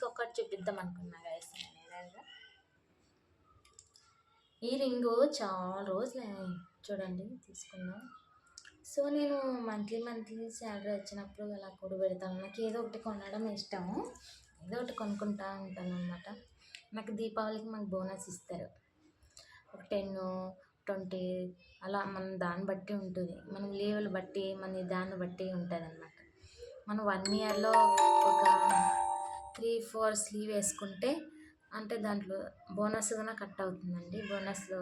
ఇంకొకటి చూపిద్దాం అనుకున్నా గైస్. నేను ఈ రింగు చాలా రోజులు చూడండి తీసుకున్నా. సో నేను మంత్లీ శాలరీ వచ్చినప్పుడు అలా కూడబెడతాను. నాకు ఏదో ఒకటి కొనడం ఇష్టము, ఏదో ఒకటి కొనుక్కుంటా ఉంటాను అనమాట. నాకు దీపావళికి మాకు బోనస్ ఇస్తారు, ఒక 10-20 అలా మన దాన్ని బట్టి ఉంటుంది, మనం లీవులు బట్టి మన దాన్ని బట్టి ఉంటుంది అనమాట. మనం 1 ఇయర్లో ఒక 3-4 లీవ్ వేసుకుంటే అంటే దాంట్లో బోనస్ కూడా కట్ అవుతుందండి. బోనస్లో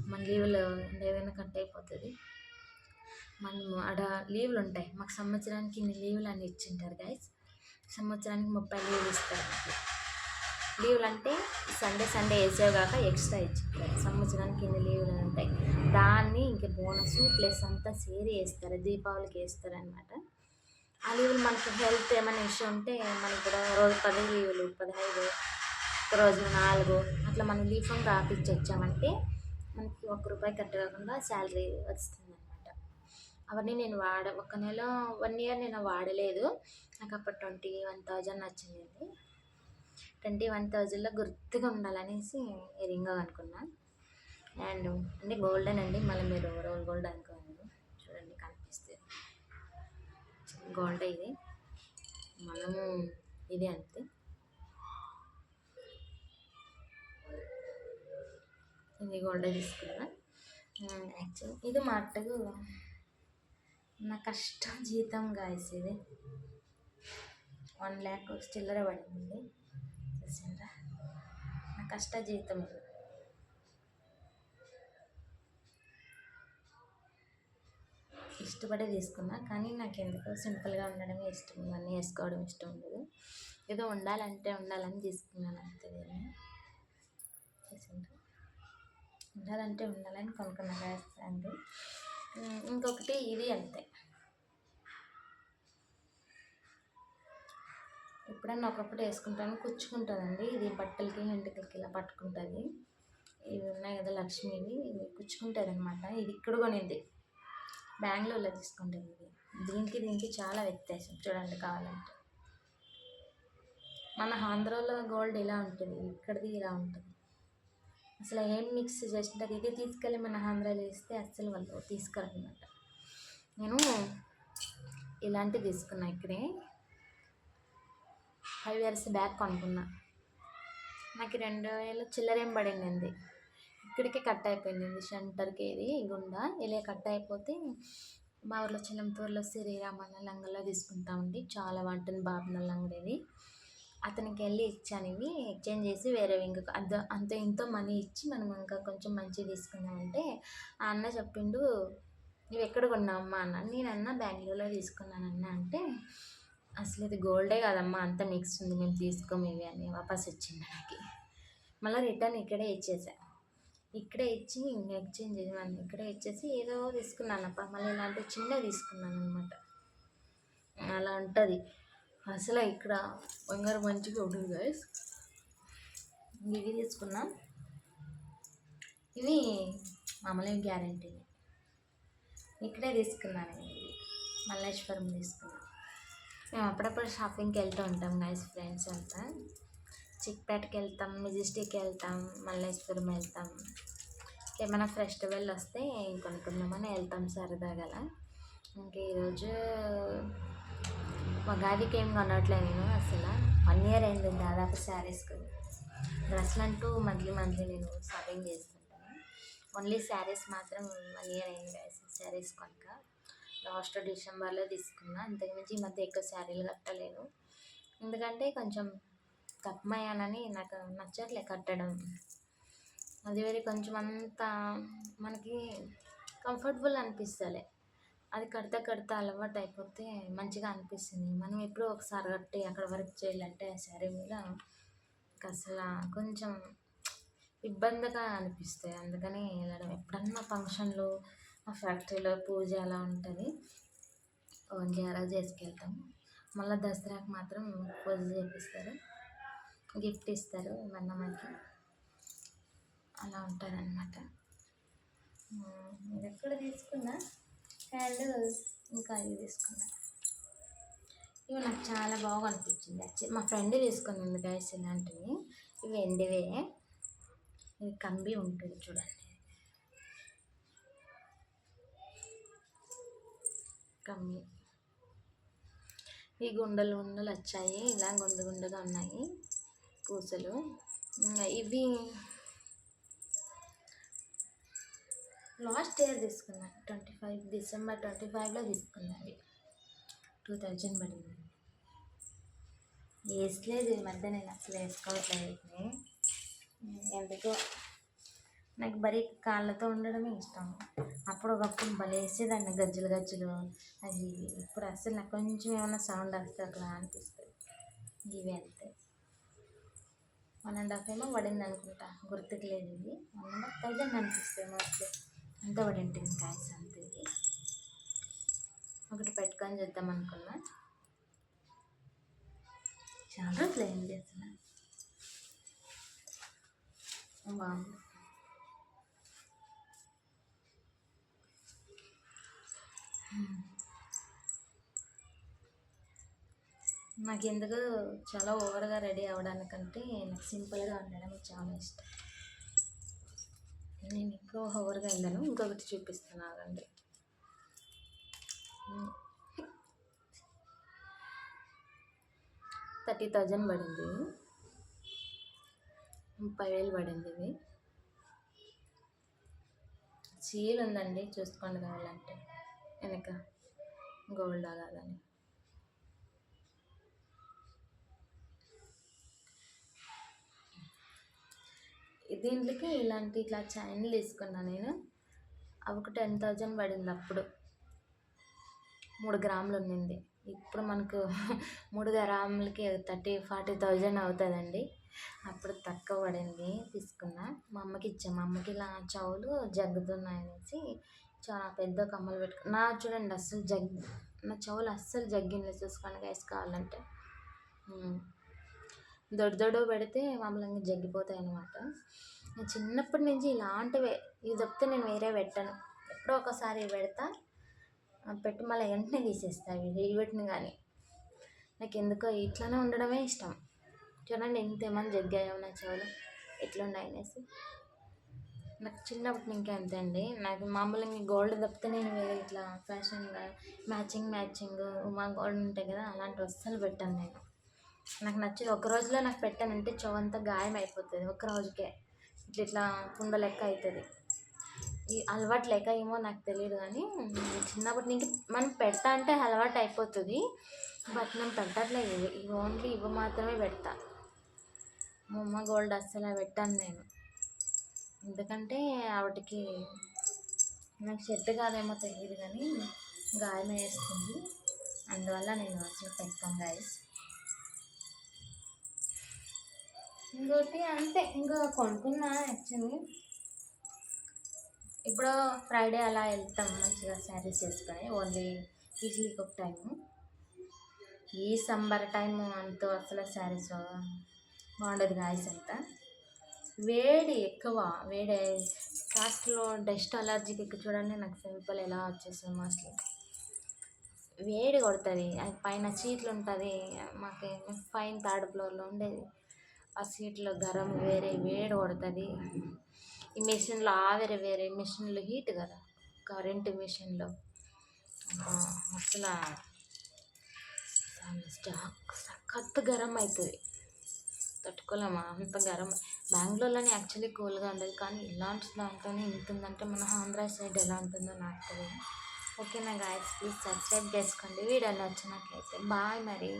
మన లీవులు ఏవైనా కట్ అయిపోతుంది. మనము ఆడ లీవులు ఉంటాయి, మాకు సంవత్సరానికి ఇన్ని లీవులు అని ఇచ్చింటారు గైస్. సంవత్సరానికి 30 లీవులు ఇస్తారు. లీవులు అంటే సండే వేసేవి కాక ఎక్స్ట్రా ఇచ్చింటారు. సంవత్సరానికి ఇన్ని లీవులు ఉంటాయి, దాన్ని ఇంక బోనస్ ప్లస్ అంతా సేరి వేస్తారు, దీపావళికి వేస్తారు అనమాట. ఆ లీవులు మనకు హెల్త్ ఏమైనా ఇష్యూ ఉంటే మనకి కూడా రోజు 10 లీవులు, 15, ఒక రోజు 4 అట్లా మనం లీవ్ ఫామ్ రాపిచ్చి వచ్చామంటే మనకి ₹1 కట్ కాకుండా శాలరీ వస్తుంది అనమాట. అవన్నీ నేను ఒక నెల 1 ఇయర్ నేను వాడలేదు. నాకు అప్పుడు 21,000 వచ్చింది. 21,000లో గుర్తుగా ఉండాలనేసి రింగ్ అనుకున్నా. అండ్ అంటే గోల్డెన్ అండి, మళ్ళీ మీరు రోల్ గోల్డ్ అనుకోలేదు. చూడండి కనిపిస్తుంది గోల్డ్, ఇది మనము ఇది అంతే. ఇది గోల్డ్ తీసుకున్నా. యాక్చువల్లీ ఇది మా అట్టకు నా కష్టం జీతం గాయస్. ఇది 1 lakh చిల్లర పడింది, చూసిండ్రా, నా కష్ట జీతం. ఇష్టపడే తీసుకున్నా, కానీ నాకు ఎందుకో సింపుల్గా ఉండడమే ఇష్టం, ఇవన్నీ వేసుకోవడం ఇష్టం ఉండదు. ఏదో ఉండాలని తీసుకున్నాను అంతే. చూసిండ్రా, ఉండాలని కొనుక్కున్నా అండి. ఇంకొకటి ఇది అంతే, ఎప్పుడన్నా ఒకప్పుడు వేసుకుంటాను, కూర్చుకుంటుందండి. ఇది బట్టలకి ఎంటికలకి ఇలా పట్టుకుంటుంది. ఇవి ఉన్నాయి కదా లక్ష్మీవి, ఇవి కూర్చుకుంటుంది అనమాట. ఇది ఇక్కడ కొనింది, బెంగళూరులో తీసుకుంటుంది. ఇది దీనికి చాలా వ్యత్యాసం చూడండి. కావాలంటే మన ఆంధ్రాలో గోల్డ్ ఇలా ఉంటుంది, ఇక్కడిది ఇలా ఉంటుంది. అసలు ఏం మిక్స్ చేస్తుంటారు. ఇది తీసుకెళ్ళి మన ఆంధ్రాలో వేస్తే అస్సలు వాళ్ళు తీసుకురన్నమాట. నేను ఇలాంటివి తీసుకున్నా, ఇక్కడే 5 years బ్యాక్ కొనుక్కున్నా. నాకు 2,000 చిల్లరేం పడింది. ఇక్కడికి కట్ అయిపోయింది సెంటర్కి, ఇది గుండా ఇలా కట్ అయిపోతే మా ఊర్లో చిలంతూరులో శ్రీరామన్న లంగల్లో తీసుకుంటా ఉండి, చాలా బాగుంటుంది బాబునల్ అంగడి. అతనికి వెళ్ళి ఇచ్చాను, ఇవి ఎక్స్చేంజ్ చేసి వేరే ఇంకొక అంత ఇంతో మనీ ఇచ్చి మనం ఇంకా కొంచెం మంచిగా తీసుకున్నామంటే ఆ అన్న చెప్పిండు, నువ్వు ఎక్కడ కొన్నావమ్మా అన్న. నేనన్నా బెంగళూరులో తీసుకున్నానన్న అంటే, అసలు ఇది గోల్డే కాదమ్మా, అంత మిక్స్ ఉంది, మేము తీసుకోము ఇవి అని వాపస్ ఇచ్చింది నాకు. మళ్ళీ రిటర్న్ ఇక్కడే ఇచ్చేసా, ఇక్కడే ఇచ్చి ఎక్స్చేంజ్ చేసి ఇక్కడే ఇచ్చేసి ఏదో తీసుకున్నానప్ప. మళ్ళీ ఇలాంటి చిన్నవి తీసుకున్నాను అనమాట. అలా ఉంటుంది అసలు. ఇక్కడ బంగారం మంచిగా ఉంటుంది గైస్. ఇవి తీసుకున్నాం, ఇవి మామూలు గ్యారంటీ. ఇక్కడే తీసుకున్నాను, ఇది మల్లేశ్వరం తీసుకున్నాను. మేము అప్పుడప్పుడు షాపింగ్కి వెళ్తూ ఉంటాం గైస్, ఫ్రెండ్స్ అంతా. చిక్పేటకి వెళ్తాం, మెజెస్టిక్కి వెళ్తాం, మల్లేశ్వరం వెళ్తాం. ఏమైనా ఫెస్టివల్ వస్తే కొనుక్కుందామని వెళ్తాం సరదాగా. ఇంక ఈరోజు ఉగాదికి ఏం కొనట్లేదు నేను అసలు. 1 year అయింది దాదాపు శారీస్ కొని. డ్రెస్సులు అంటూ మంత్లీ నేను షాపింగ్ చేస్తుంటాను. ఓన్లీ శారీస్ మాత్రం 1 year అయింది గైస్ శారీస్ కొనక. లాస్ట్ డిసెంబర్లో తీసుకున్నా. అంతకుమించి ఈ మధ్య ఎక్కువ శారీలు కట్టలేను, ఎందుకంటే కొంచెం తక్కువయ్యానని నాకు నచ్చట్లే కట్టడం. అది వేరే కొంచెం అంతా మనకి కంఫర్టబుల్ అనిపిస్తలే. అది కడతా అలవాటు అయిపోతే మంచిగా అనిపిస్తుంది. మనం ఎప్పుడో ఒకసారి కట్టి అక్కడ వర్క్ చేయాలంటే ఆ శారీ మీద అసలు కొంచెం ఇబ్బందిగా అనిపిస్తాయి. అందుకని వెళ్ళడం ఎప్పుడన్నా ఫంక్షన్లు, ఆ ఫ్యాక్టరీలో పూజ అలా ఉంటుంది, ఓన్లీ అలా చేసుకెళ్తాం. మళ్ళీ దసరాకి మాత్రం పూజ చేపిస్తారు, గిఫ్ట్ ఇస్తారు ఏమన్నా మనకి, అలా ఉంటుంది అన్నమాట. ఇది ఎక్కడ తీసుకున్నా అండ్ ఇంకా ఇది తీసుకున్నా. ఇవి నాకు చాలా బాగా అనిపించింది. మా ఫ్రెండ్ తీసుకునింది గైస్ ఇలాంటివి. ఇవి ఎండివే. ఇది కంబి ఉంటుంది చూడండి, కంబి. ఈ గుండలు గుండలు వచ్చాయి, ఇలా గుండు గుండుగా ఉన్నాయి పూసలు. ఇవి లాస్ట్ ఇయర్ తీసుకున్నాను, డిసెంబర్ 25లో తీసుకున్నవి. 2000 పడింది. వేసలేదు ఈ మధ్య, నేను అసలు వేసుకోవట్లేదు. ఎందుకో నాకు బరీ కాళ్ళతో ఉండడమే ఇష్టం. అప్పుడు ఒకప్పుడు భలే వేసేదాన్ని గజ్జలు గజ్జలు అది. ఇప్పుడు అసలు నాకు కొంచెం ఏమైనా సౌండ్ వస్తే అట్లా అనిపిస్తుంది. ఇవి అంతే. 1.5 ఏమో పడింది అనుకుంటా, గుర్తుకు లేదు. ఇది 1,500 అనిపిస్తుంది మోస్ట్లీ. అంత పడి ఉంటుంది కాయస్ అంతే. ఇది ఒకటి పెట్టుకొని చేద్దాం అనుకున్నా, చాలా రోజులు అయింది అసలు. బాగుంది. నాకు ఎందుకు చాలా ఓవర్గా రెడీ అవ్వడానికంటే నాకు సింపుల్గా ఉండడం చాలా ఇష్టం. నేను ఎక్కువ ఓవర్గా వెళ్ళాను. ఇంకొకటి చూపిస్తాను ఆగండి. 30,000 పడింది, 30,000 పడింది. ఇది సీల్ ఉందండి, చూసుకోండి కావాలంటే వెనక గోల్డ్ కాదని. దీంట్లోకి ఇట్లా చైన్లు తీసుకున్నా నేను. అవి ఒక 10,000 పడింది అప్పుడు. 3 గ్రాములు ఉన్నింది. ఇప్పుడు మనకు 3 గ్రాములకి 40,000 అవుతుందండి. అప్పుడు తక్కువ పడింది, తీసుకున్నా. మా అమ్మకి ఇచ్చాము. మా అమ్మకి ఇలా చెవులు జగ్గుతున్నాయి అనేసి చాలా పెద్ద కమ్మలు పెట్టుకున్నా. చూడండి అస్సలు నా చెవులు అస్సలు జగ్గింది, చూసుకోండి గైస్ కావాలంటే. దొడ్డు పెడితే మామూలుగా జగ్గిపోతాయి అన్నమాట. చిన్నప్పటి నుంచి ఇలాంటివే, ఇవి తప్పితే నేను వేరే పెట్టను. ఎప్పుడో ఒకసారి పెడతా, పెట్టి మళ్ళీ వెంటనే తీసేస్తాను వీటిని. కానీ నాకు ఎందుకో ఇట్లానే ఉండడమే ఇష్టం. చూడండి ఎంతేమని జగ్గాయో నా చెవులు ఎట్లున్నాయి అనేసి. నాకు చిన్నప్పటి నుంచి అంతే అండి. నాకు మామూలుగా గోల్డ్ తప్పితే నేను వేరే ఇట్లా ఫ్యాషన్గా మ్యాచింగ్ ఉమా గోల్డ్ ఉంటాయి కదా, అలాంటివి అస్సలు పెట్టాను నేను. నాకు నచ్చింది. ఒక రోజులో నాకు పెట్టానంటే చెవంతా గాయం అయిపోతుంది, ఒక రోజుకే ఇట్లా కుండ లెక్క అవుతుంది. ఈ అలవాటు లేక ఏమో నాకు తెలియదు, కానీ చిన్నప్పటి నుంచి మనం పెడతా అంటే అలవాటు అయిపోతుంది. బట్ నేను పెట్టట్లేదు, ఇవి ఓన్లీ ఇవి మాత్రమే పెడతా. ఉమా గోల్డ్ అస్సలు పెట్టాను నేను, ఎందుకంటే వాటికి నాకు సెట్ కాదేమో తెలియదు, కానీ గాయం వేస్తుంది. అందువల్ల నేను అసలు పెట్టాను గైస్. ఇంకోటి అంతే, ఇంకా కొనుక్కున్నా యాక్చువల్లీ. ఇప్పుడు ఫ్రైడే అలా వెళ్తాం మంచిగా శారీస్ వేసుకొని, ఓన్లీ వీక్లీకి ఒక టైము. ఈ సమ్మర్ టైము అంతా అసలు శారీస్ బాగుండదు గాయస్. అంతా వేడి ఎక్కువ, వేడి కాస్ట్లో డస్ట్ అలర్జీకి ఎక్కువ. చూడండి నాకు సింపుల్ ఎలా వచ్చేస్తుంది మోస్ట్లీ. వేడి కొడుతుంది, అది పైన సీట్లు ఉంటుంది. మాకు పైన 3rd ఫ్లోర్లో ఉండేది. ఆ సీట్లో గరం వేరే వేడి కొడుతుంది. ఈ మిషన్లో ఆవిరి వేరే, మిషన్లో హీట్ కదా, కరెంటు మిషన్లో అసలు సఖత్ గరం అవుతుంది, తట్టుకోలేమా అంత గరం. బెంగళూరులోనే యాక్చువల్లీ కూల్గా ఉండదు, కానీ ఇలాంటి దాంట్లోనే ఇంత ఉందంటే మన ఆంధ్ర సైడ్ ఎలా ఉంటుందో నాకు తెలియదు. ఓకేనా గాయస్, ప్లీజ్ సబ్స్క్రైబ్ చేసుకోండి వీడియో నచ్చినట్లయితే. బాయ్ మరి.